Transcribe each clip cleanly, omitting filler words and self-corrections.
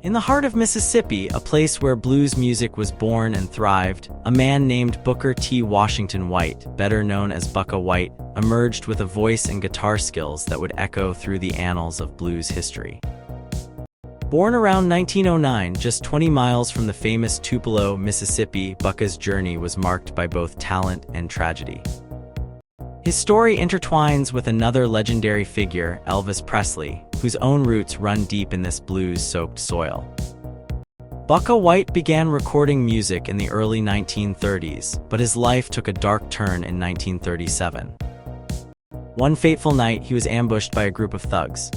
In the heart of Mississippi, a place where blues music was born and thrived, a man named Booker T. Washington White, better known as Bukka White, emerged with a voice and guitar skills that would echo through the annals of blues history. Born around 1909, just 20 miles from the famous Tupelo, Mississippi, Bukka's journey was marked by both talent and tragedy. His story intertwines with another legendary figure, Elvis Presley, whose own roots run deep in this blues-soaked soil. Bukka White began recording music in the early 1930s, but his life took a dark turn in 1937. One fateful night, he was ambushed by a group of thugs.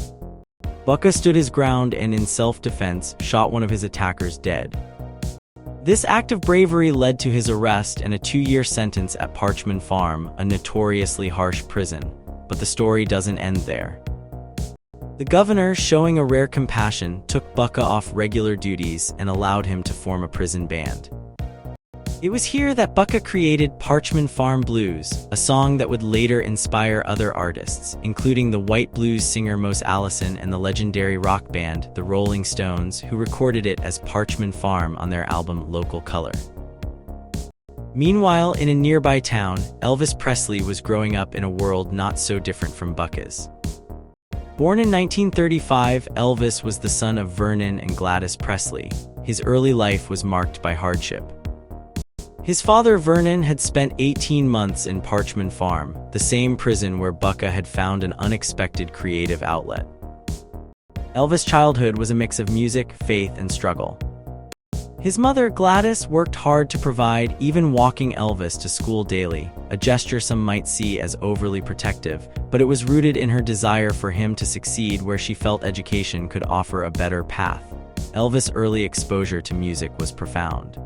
Bukka stood his ground and, in self-defense, shot one of his attackers dead. This act of bravery led to his arrest and a 2-year sentence at Parchman Farm, a notoriously harsh prison. But the story doesn't end there. The governor, showing a rare compassion, took Bukka off regular duties and allowed him to form a prison band. It was here that Bukka created Parchman Farm Blues, a song that would later inspire other artists, including the white blues singer Mose Allison and the legendary rock band, the Rolling Stones, who recorded it as Parchman Farm on their album Local Color. Meanwhile, in a nearby town, Elvis Presley was growing up in a world not so different from Bukka's. Born in 1935, Elvis was the son of Vernon and Gladys Presley. His early life was marked by hardship. His father, Vernon, had spent 18 months in Parchman Farm, the same prison where Bukka had found an unexpected creative outlet. Elvis' childhood was a mix of music, faith, and struggle. His mother, Gladys, worked hard to provide, even walking Elvis to school daily, a gesture some might see as overly protective, but it was rooted in her desire for him to succeed where she felt education could offer a better path. Elvis' early exposure to music was profound.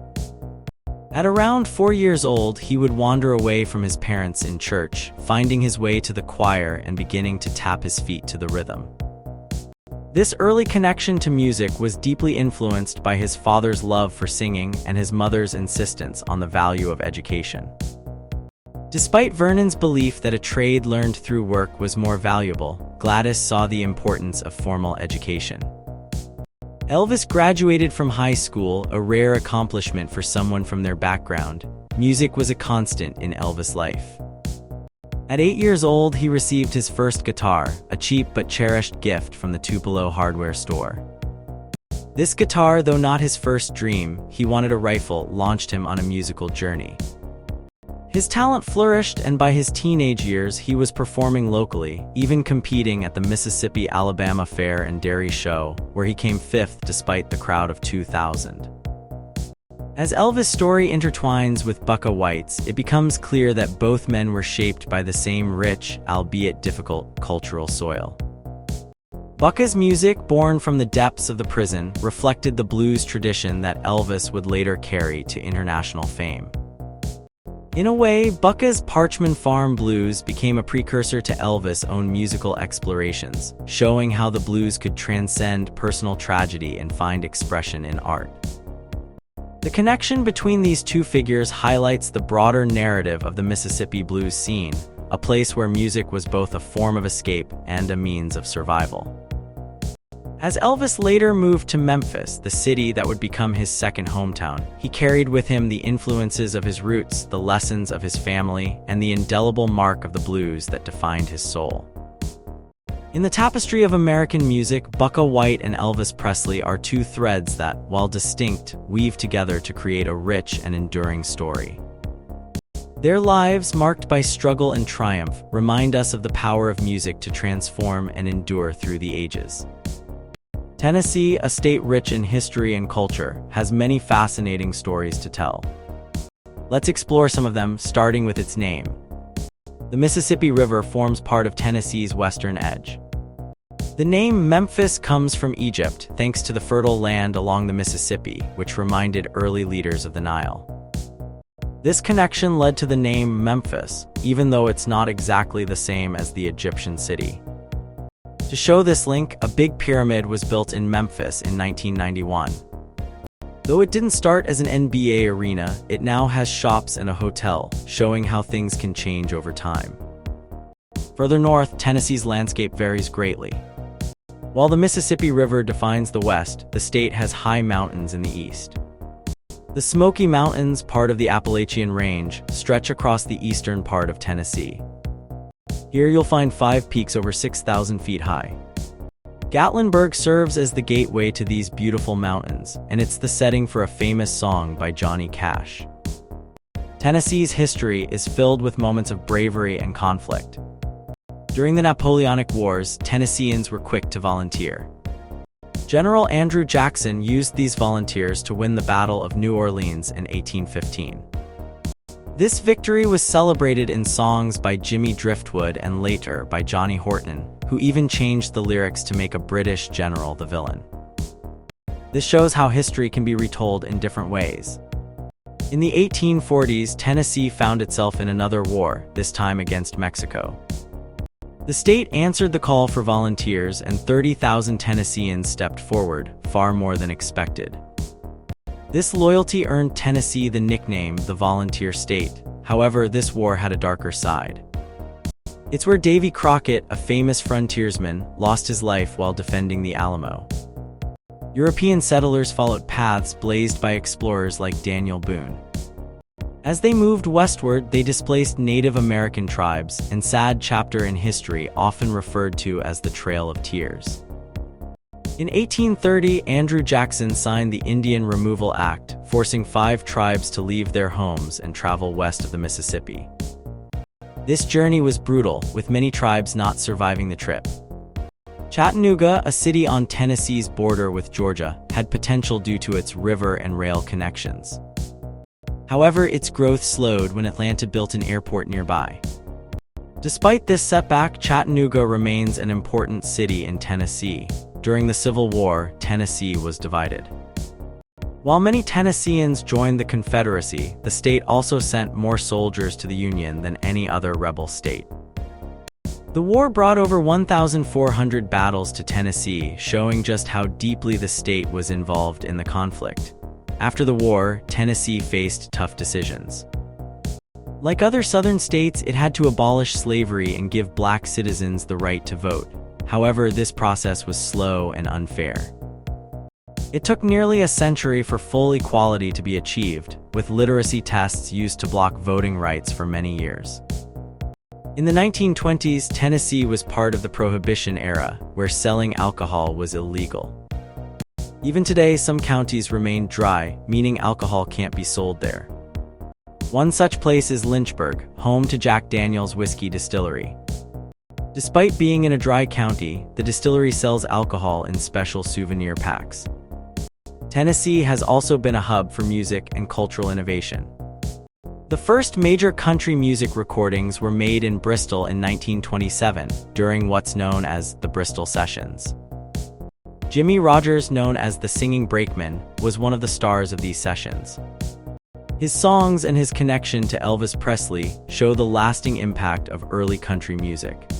At around 4 years old, he would wander away from his parents in church, finding his way to the choir and beginning to tap his feet to the rhythm. This early connection to music was deeply influenced by his father's love for singing and his mother's insistence on the value of education. Despite Vernon's belief that a trade learned through work was more valuable, Gladys saw the importance of formal education. Elvis graduated from high school, a rare accomplishment for someone from their background. Music was a constant in Elvis' life. At 8 years old, he received his first guitar, a cheap but cherished gift from the Tupelo hardware store. This guitar, though not his first dream, he wanted a rifle, launched him on a musical journey. His talent flourished, and by his teenage years, he was performing locally, even competing at the Mississippi-Alabama Fair and Dairy Show, where he came 5th despite the crowd of 2,000. As Elvis' story intertwines with Bukka White's, it becomes clear that both men were shaped by the same rich, albeit difficult, cultural soil. Bukka's music, born from the depths of the prison, reflected the blues tradition that Elvis would later carry to international fame. In a way, Bukka's Parchman Farm Blues became a precursor to Elvis' own musical explorations, showing how the blues could transcend personal tragedy and find expression in art. The connection between these two figures highlights the broader narrative of the Mississippi blues scene, a place where music was both a form of escape and a means of survival. As Elvis later moved to Memphis, the city that would become his second hometown, he carried with him the influences of his roots, the lessons of his family, and the indelible mark of the blues that defined his soul. In the tapestry of American music, Bukka White and Elvis Presley are two threads that, while distinct, weave together to create a rich and enduring story. Their lives, marked by struggle and triumph, remind us of the power of music to transform and endure through the ages. Tennessee, a state rich in history and culture, has many fascinating stories to tell. Let's explore some of them, starting with its name. The Mississippi River forms part of Tennessee's western edge. The name Memphis comes from Egypt, thanks to the fertile land along the Mississippi, which reminded early leaders of the Nile. This connection led to the name Memphis, even though it's not exactly the same as the Egyptian city. To show this link, a big pyramid was built in Memphis in 1991. Though it didn't start as an NBA arena, it now has shops and a hotel, showing how things can change over time. Further north, Tennessee's landscape varies greatly. While the Mississippi River defines the West, the state has high mountains in the east. The Smoky Mountains, part of the Appalachian Range, stretch across the eastern part of Tennessee. Here you'll find 5 peaks over 6,000 feet high. Gatlinburg serves as the gateway to these beautiful mountains, and it's the setting for a famous song by Johnny Cash. Tennessee's history is filled with moments of bravery and conflict. During the Napoleonic Wars, Tennesseans were quick to volunteer. General Andrew Jackson used these volunteers to win the Battle of New Orleans in 1815. This victory was celebrated in songs by Jimmy Driftwood and later by Johnny Horton, who even changed the lyrics to make a British general the villain. This shows how history can be retold in different ways. In the 1840s, Tennessee found itself in another war, this time against Mexico. The state answered the call for volunteers, and 30,000 Tennesseans stepped forward, far more than expected. This loyalty earned Tennessee the nickname the Volunteer State. However, this war had a darker side. It's where Davy Crockett, a famous frontiersman, lost his life while defending the Alamo. European settlers followed paths blazed by explorers like Daniel Boone. As they moved westward, they displaced Native American tribes, and sad chapter in history often referred to as the Trail of Tears. In 1830, Andrew Jackson signed the Indian Removal Act, forcing 5 tribes to leave their homes and travel west of the Mississippi. This journey was brutal, with many tribes not surviving the trip. Chattanooga, a city on Tennessee's border with Georgia, had potential due to its river and rail connections. However, its growth slowed when Atlanta built an airport nearby. Despite this setback, Chattanooga remains an important city in Tennessee. During the Civil War, Tennessee was divided. While many Tennesseans joined the Confederacy, the state also sent more soldiers to the Union than any other rebel state. The war brought over 1,400 battles to Tennessee, showing just how deeply the state was involved in the conflict. After the war, Tennessee faced tough decisions. Like other southern states, it had to abolish slavery and give black citizens the right to vote. However, this process was slow and unfair. It took nearly a century for full equality to be achieved, with literacy tests used to block voting rights for many years. In the 1920s, Tennessee was part of the Prohibition era, where selling alcohol was illegal. Even today, some counties remain dry, meaning alcohol can't be sold there. One such place is Lynchburg, home to Jack Daniel's whiskey distillery. Despite being in a dry county, the distillery sells alcohol in special souvenir packs. Tennessee has also been a hub for music and cultural innovation. The first major country music recordings were made in Bristol in 1927, during what's known as the Bristol Sessions. Jimmie Rodgers, known as the Singing Brakeman, was one of the stars of these sessions. His songs and his connection to Elvis Presley show the lasting impact of early country music.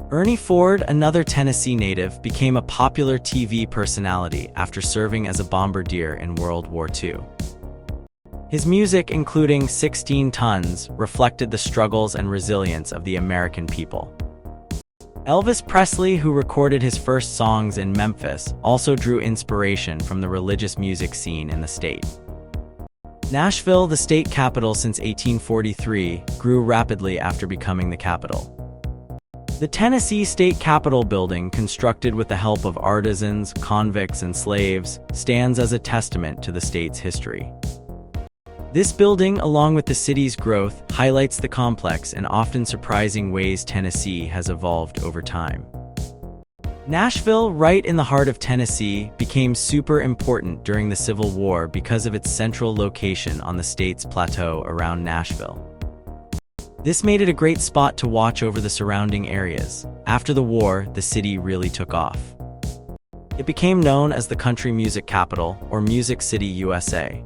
Ernie Ford, another Tennessee native, became a popular TV personality after serving as a bombardier in World War II. His music, including 16 Tons, reflected the struggles and resilience of the American people. Elvis Presley, who recorded his first songs in Memphis, also drew inspiration from the religious music scene in the state. Nashville, the state capital since 1843, grew rapidly after becoming the capital. The Tennessee State Capitol building, constructed with the help of artisans, convicts, and slaves, stands as a testament to the state's history. This building, along with the city's growth, highlights the complex and often surprising ways Tennessee has evolved over time. Nashville, right in the heart of Tennessee, became super important during the Civil War because of its central location on the state's plateau around Nashville. This made it a great spot to watch over the surrounding areas. After the war, the city really took off. It became known as the Country Music Capital, or Music City, USA.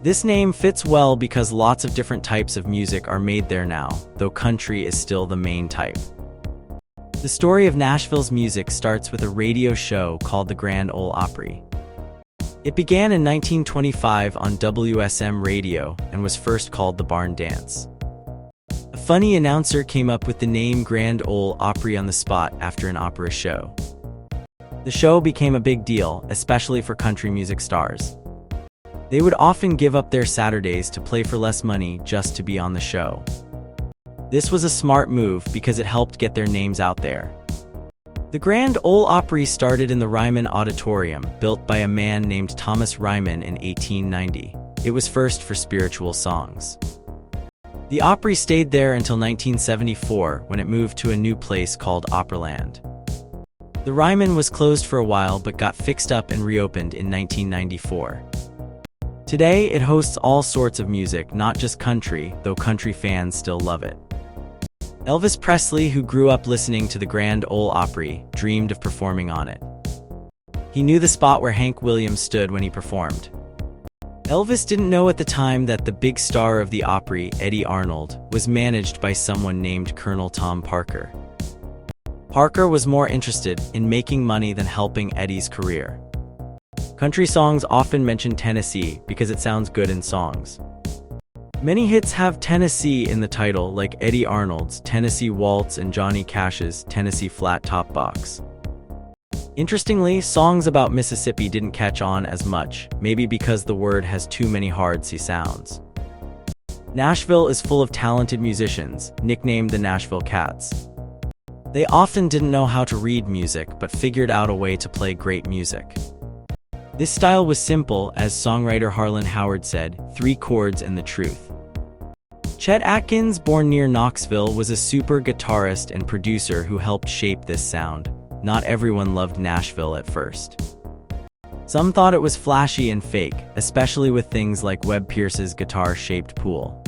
This name fits well because lots of different types of music are made there now, though country is still the main type. The story of Nashville's music starts with a radio show called the Grand Ole Opry. It began in 1925 on WSM radio and was first called the Barn Dance. A funny announcer came up with the name Grand Ole Opry on the spot after an opera show. The show became a big deal, especially for country music stars. They would often give up their Saturdays to play for less money just to be on the show. This was a smart move because it helped get their names out there. The Grand Ole Opry started in the Ryman Auditorium, built by a man named Thomas Ryman in 1890. It was first for spiritual songs. The Opry stayed there until 1974, when it moved to a new place called Opryland. The Ryman was closed for a while but got fixed up and reopened in 1994. Today, it hosts all sorts of music, not just country, though country fans still love it. Elvis Presley, who grew up listening to the Grand Ole Opry, dreamed of performing on it. He knew the spot where Hank Williams stood when he performed. Elvis didn't know at the time that the big star of the Opry, Eddie Arnold, was managed by someone named Colonel Tom Parker. Parker was more interested in making money than helping Eddie's career. Country songs often mention Tennessee because it sounds good in songs. Many hits have Tennessee in the title, like Eddie Arnold's Tennessee Waltz and Johnny Cash's Tennessee Flat Top Box. Interestingly, songs about Mississippi didn't catch on as much, maybe because the word has too many hard C sounds. Nashville is full of talented musicians, nicknamed the Nashville Cats. They often didn't know how to read music but figured out a way to play great music. This style was simple, as songwriter Harlan Howard said, 3 chords and the truth. Chet Atkins, born near Knoxville, was a super guitarist and producer who helped shape this sound. Not everyone loved Nashville at first. Some thought it was flashy and fake, especially with things like Webb Pierce's guitar-shaped pool.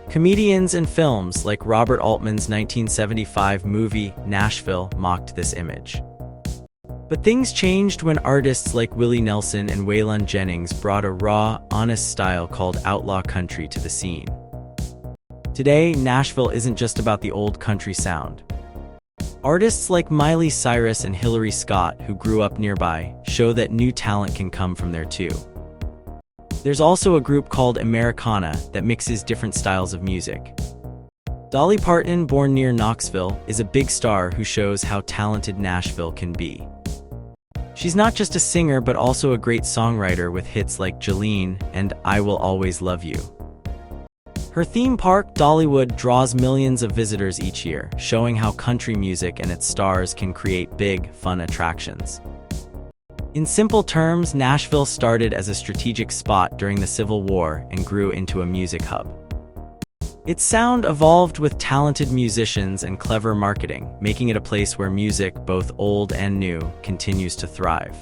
Comedians and films like Robert Altman's 1975 movie, Nashville, mocked this image. But things changed when artists like Willie Nelson and Waylon Jennings brought a raw, honest style called outlaw country to the scene. Today, Nashville isn't just about the old country sound. Artists like Miley Cyrus and Hillary Scott, who grew up nearby, show that new talent can come from there too. There's also a group called Americana that mixes different styles of music. Dolly Parton, born near Knoxville, is a big star who shows how talented Nashville can be. She's not just a singer but also a great songwriter with hits like Jolene and I Will Always Love You. Her theme park, Dollywood, draws millions of visitors each year, showing how country music and its stars can create big, fun attractions. In simple terms, Nashville started as a strategic spot during the Civil War and grew into a music hub. Its sound evolved with talented musicians and clever marketing, making it a place where music, both old and new, continues to thrive.